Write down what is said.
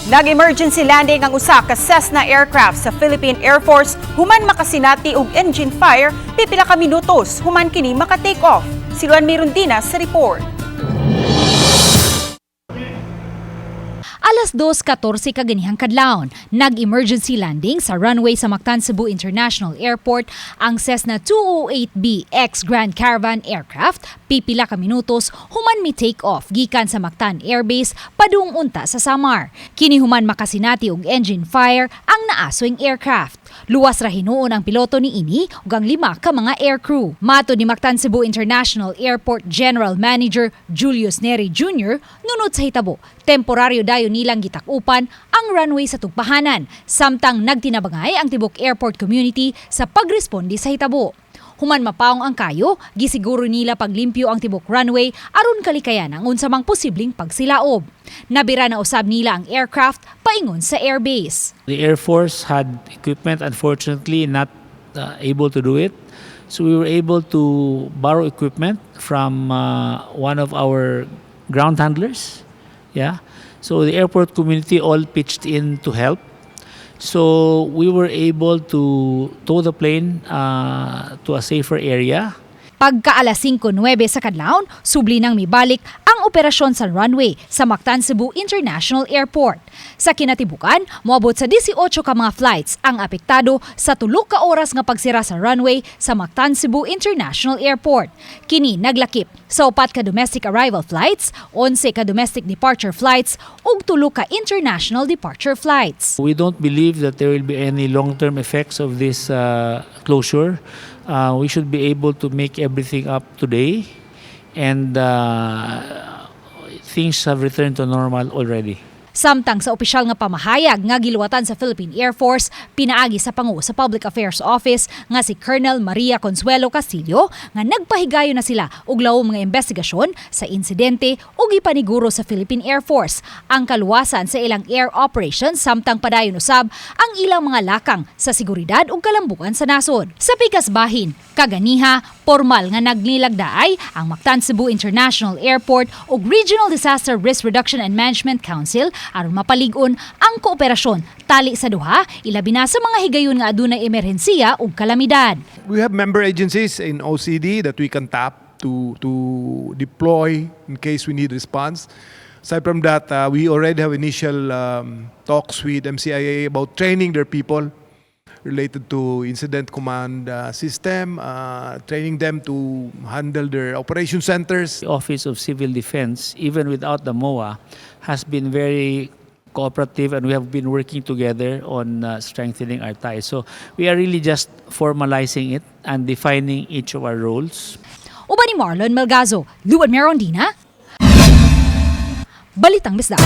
Nag-emergency landing ang usa ka Cessna aircraft sa Philippine Air Force human makasinati og engine fire pipila ka minutos human kini maka-take off. Siluan Mirundina sa report. Alas 2:14 kaganihang kadlawon, nag-emergency landing sa runway sa Mactan, Cebu International Airport ang Cessna 208B X Grand Caravan aircraft pipila ka minutos human mi take off gikan sa Mactan Air Base padung unta sa Samar. Kini human makasinati og engine fire ang naaswing aircraft. Luwas ra hinuon ang piloto ni ini ug ang 5 ka mga aircrew. Mato ni Mactan Cebu International Airport General Manager Julius Neri Jr. nunod sa hitabo, temporaryo dayon nilang gitakupan ang runway sa tugpahanan, samtang nagtinabangay ang tibok airport community sa pagresponde sa hitabo. Human mapaong ang kayo, gisiguro nila paglimpyo ang tibok runway aron kalikayan ang unsamang posibleng pagsilaob. Nabira na usab nila ang aircraft paingon sa airbase. The Air Force had equipment, unfortunately not able to do it. So we were able to borrow equipment from one of our ground handlers. Yeah. So the airport community all pitched in to help. So we were able to tow the plane to a safer area. Pagka alas 5:09 sa kadlawon, subli nang mibalik ang operasyon sa runway sa Mactan Cebu International Airport. Sa kinatibukan, moabot sa 18 ka mga flights ang apektado sa 3 ka oras nga pagsira sa runway sa Mactan Cebu International Airport. Kini naglakip sa 4 ka domestic arrival flights, 11 ka domestic departure flights ug 3 ka international departure flights. We don't believe that there will be any long-term effects of this closure. We should be able to make everything up today, and things have returned to normal already. Samtang sa opisyal nga pamahayag nga giluwatan sa Philippine Air Force, pinaagi sa pangu sa Public Affairs Office nga si Colonel Maria Consuelo Castillo nga nagpahigayon na sila og lawom nga investigasyon sa insidente ug ipaniguro sa Philippine Air Force ang kaluwasan sa ilang air operations, samtang padayon usab ang ilang mga lakang sa seguridad ug kalambukan sa nasod. Sa pikas bahin, kaganiha formal nga nagnilagdaay ang Mactan Cebu International Airport ug Regional Disaster Risk Reduction and Management Council aron mapalig-on ang kooperasyon tali sa duha, ilabi na sa mga higayon nga adunay emerhensiya ug kalamidad. We have member agencies in OCD that we can tap to deploy in case we need response. Aside from that, we already have initial talks with MCIA about training their people related to incident command system, training them to handle their operation centers. The Office of Civil Defense, even without the MOA, has been very cooperative, and we have been working together on strengthening our ties. So we are really just formalizing it and defining each of our roles. Uban ni Marlon Melgazo, Luwas Mirundina, Balitang Bisdak.